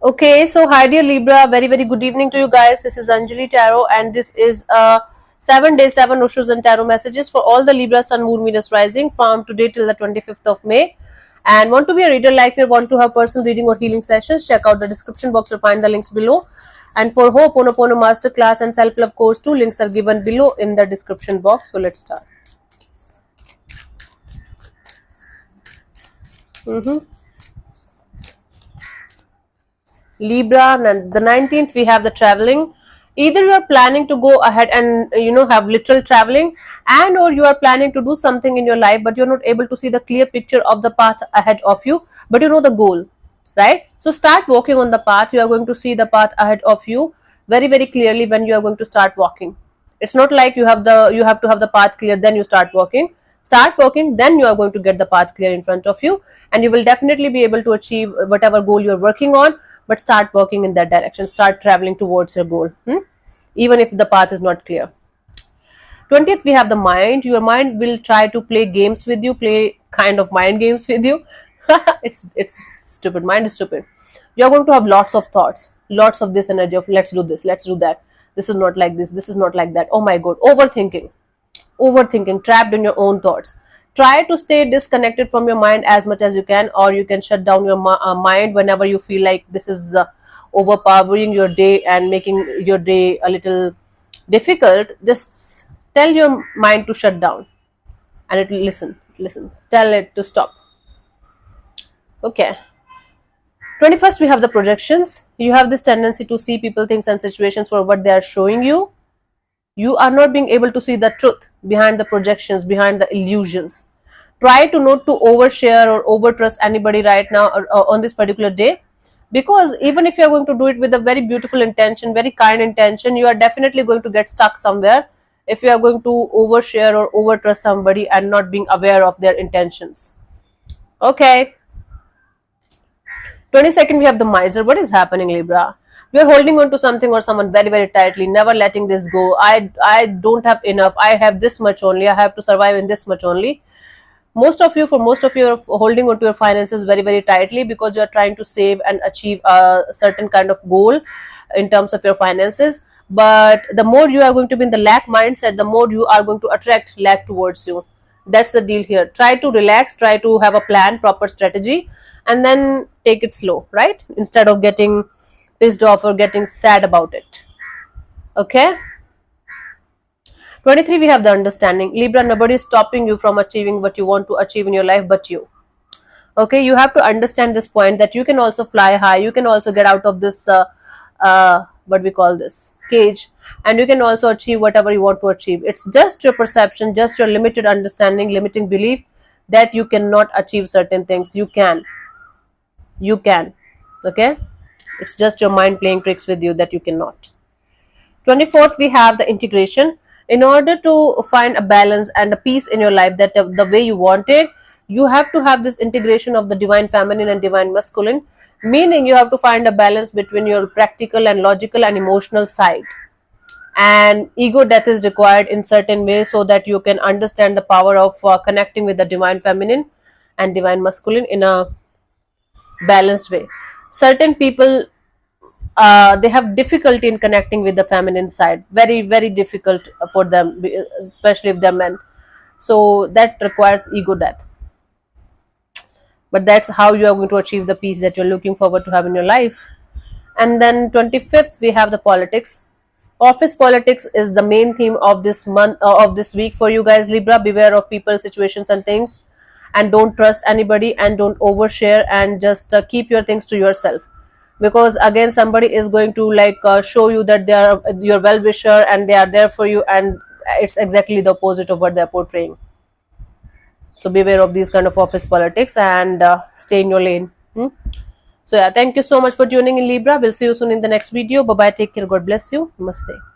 Okay, so hi dear Libra, very good evening to you guys. This is Anjali Tarot, and this is 7 days, 7 Oshos and Tarot messages for all the Libra Sun, Moon, Venus rising from today till the 25th of May. And want to be a reader like me, want to have personal reading or healing sessions, check out the description box or find the links below. And for Ho'oponopono Masterclass and Self-Love Course, 2 links are given below in the description box. So let's start. Libra, and the 19th we have the traveling. Either you are planning to go ahead and have literal traveling, and or you are planning to do something in your life, but you're not able to see the clear picture of the path ahead of you, but you know the goal, right? So start walking on the path. You are going to see the path ahead of you very clearly when you are going to start walking. It's not like you have to have the path clear, then you start walking. Start working, then you are going to get the path clear in front of you, and you will definitely be able to achieve whatever goal you are working on. But start working in that direction, start traveling towards your goal, even if the path is not clear. 20th we have the mind. Your mind will try to play games with you, play kind of mind games with you. It's stupid. Mind is stupid. You're going to have lots of thoughts, lots of this energy of let's do this, let's do that, this is not like this is not like that, oh my god, overthinking, trapped in your own thoughts. Try to stay disconnected from your mind as much as you can, or you can shut down your mind whenever you feel like this is overpowering your day and making your day a little difficult. Just tell your mind to shut down, and it will listen. Tell it to stop. Okay. 21st we have the projections. You have this tendency to see people, things and situations for what they are showing you. You are not being able to see the truth behind the projections, behind the illusions. Try to not to overshare or overtrust anybody right now or on this particular day, because even if you are going to do it with a very beautiful intention, very kind intention, you are definitely going to get stuck somewhere if you are going to overshare or overtrust somebody and not being aware of their intentions. Okay. 22nd we have the miser. What is happening, Libra? You are holding on to something or someone very tightly, never letting this go. I don't have enough, I have this much only, I have to survive in this much only. Most of you are holding on to your finances very tightly because you are trying to save and achieve a certain kind of goal in terms of your finances. But the more you are going to be in the lack mindset, the more you are going to attract lack towards you. That's the deal here. Try to relax, try to have a plan, proper strategy, and then take it slow, right? Instead of getting pissed off or getting sad about it. Okay. 23 we have the understanding. Libra, nobody is stopping you from achieving what you want to achieve in your life but you. Okay, you have to understand this point that you can also fly high, you can also get out of this what we call this cage, and you can also achieve whatever you want to achieve. It's just your perception, just your limited understanding, limiting belief that you cannot achieve certain things. You can. Okay, it's just your mind playing tricks with you that you cannot. 24th we have the integration. In order to find a balance and a peace in your life that the way you want it, you have to have this integration of the divine feminine and divine masculine, meaning you have to find a balance between your practical and logical and emotional side. And ego death is required in certain ways so that you can understand the power of connecting with the divine feminine and divine masculine in a balanced way. Certain people they have difficulty in connecting with the feminine side, very difficult for them, especially if they're men. So that requires ego death, but that's how you are going to achieve the peace that you're looking forward to have in your life. And then 25th we have the politics. Office politics is the main theme of this month, of this week for you guys, Libra. Beware of people, situations and things, and don't trust anybody, and don't overshare, and just keep your things to yourself, because again somebody is going to show you that they are your well-wisher and they are there for you, and it's exactly the opposite of what they're portraying. So beware of these kind of office politics and stay in your lane. So yeah, thank you so much for tuning in, Libra. We'll see you soon in the next video. Bye bye, take care, God bless you, namaste.